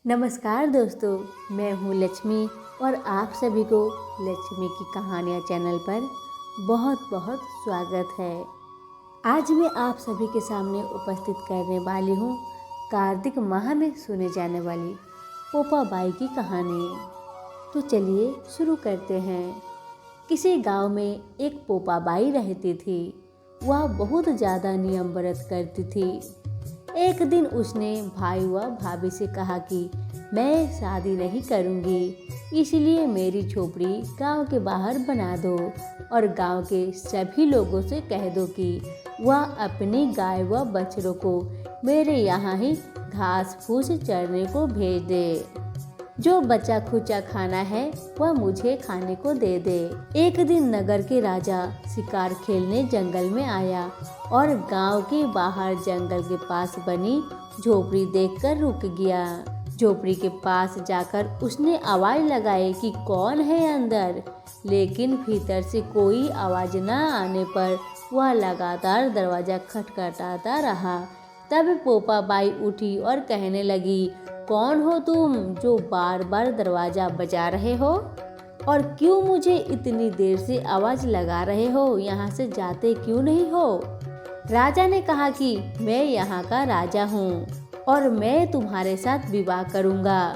नमस्कार दोस्तों, मैं हूँ लक्ष्मी और आप सभी को लक्ष्मी की कहानियाँ चैनल पर बहुत बहुत स्वागत है। आज मैं आप सभी के सामने उपस्थित करने वाली हूँ कार्तिक माह में सुने जाने वाली पोपा बाई की कहानी। तो चलिए शुरू करते हैं। किसी गांव में एक पोपा बाई रहती थी। वह बहुत ज़्यादा नियम व्रत करती थी। एक दिन उसने भाई व भाभी से कहा कि मैं शादी नहीं करूंगी, इसलिए मेरी झोपड़ी गांव के बाहर बना दो और गांव के सभी लोगों से कह दो कि वह अपनी गाय व बछड़ों को मेरे यहाँ ही घास फूस चरने को भेज दे। जो बचा खुचा खाना है वह मुझे खाने को दे दे। एक दिन नगर के राजा शिकार खेलने जंगल में आया और गांव के बाहर जंगल के पास बनी झोपड़ी देखकर रुक गया। झोपड़ी के पास जाकर उसने आवाज लगाई कि कौन है अंदर, लेकिन भीतर से कोई आवाज न आने पर वह लगातार दरवाजा खटखटाता रहा। तब पोपा बाई उठी और कहने लगी, कौन हो तुम जो बार बार दरवाजा बजा रहे हो और क्यों मुझे इतनी देर से आवाज लगा रहे हो? यहाँ से जाते क्यों नहीं हो? राजा ने कहा कि मैं यहाँ का राजा हूँ और मैं तुम्हारे साथ विवाह करूँगा।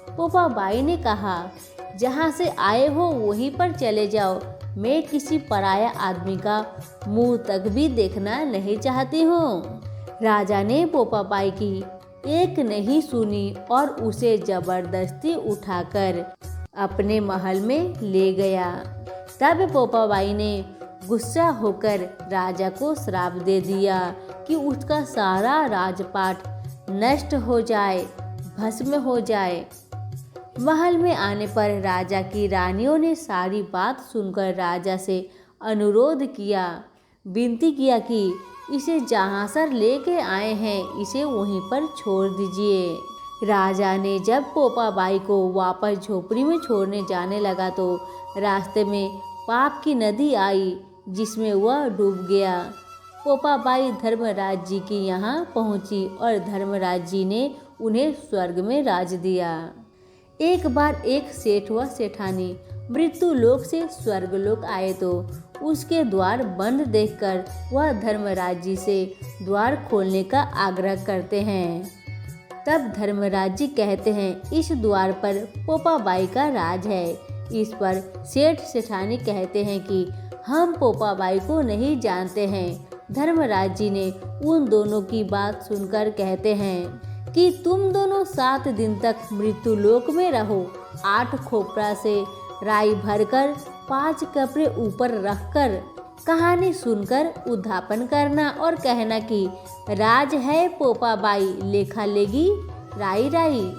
पोपा बाई ने कहा, जहाँ से आए हो वहीं पर चले जाओ। मैं किसी पराया आदमी का मुंह तक भी देखना नहीं चाहती हूँ। राजा ने पोपा बाई की एक नहीं सुनी और उसे जबरदस्ती उठाकर अपने महल में ले गया। तब पोपा बाई ने गुस्सा होकर राजा को श्राप दे दिया कि उसका सारा राजपाट नष्ट हो जाए, भस्म हो जाए। महल में आने पर राजा की रानियों ने सारी बात सुनकर राजा से अनुरोध किया, विनती किया कि इसे जहाँ सर लेके आए हैं इसे वहीं पर छोड़ दीजिए। राजा ने जब पोपा बाई को वापस झोपड़ी में छोड़ने जाने लगा तो रास्ते में पाप की नदी आई जिसमें वह डूब गया। पोपा बाई धर्मराज जी के यहाँ पहुँची और धर्मराज जी ने उन्हें स्वर्ग में राज दिया। एक बार एक सेठ व सेठानी मृत्यु लोक से स्वर्ग लोक आए तो उसके द्वार बंद देखकर वह धर्मराज जी से द्वार खोलने का आग्रह करते हैं। तब धर्मराज जी कहते हैं, इस द्वार पर पोपा बाई का राज है। इस पर सेठ सेठानी कहते हैं कि हम पोपा बाई को नहीं जानते हैं। धर्मराज जी ने उन दोनों की बात सुनकर कहते हैं कि तुम दोनों 7 दिन तक मृत्यु लोक में रहो। 8 खोपड़ा से राई भरकर 5 कपड़े ऊपर रखकर कहानी सुनकर उद्यापन करना और कहना कि राज है पोपा बाई, लेखा लेगी राई राई।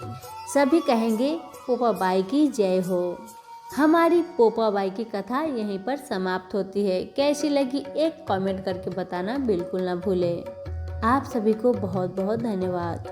सभी कहेंगे पोपा बाई की जय हो। हमारी पोपा बाई की कथा यहीं पर समाप्त होती है। कैसी लगी एक कमेंट करके बताना बिल्कुल ना भूलें। आप सभी को बहुत बहुत धन्यवाद।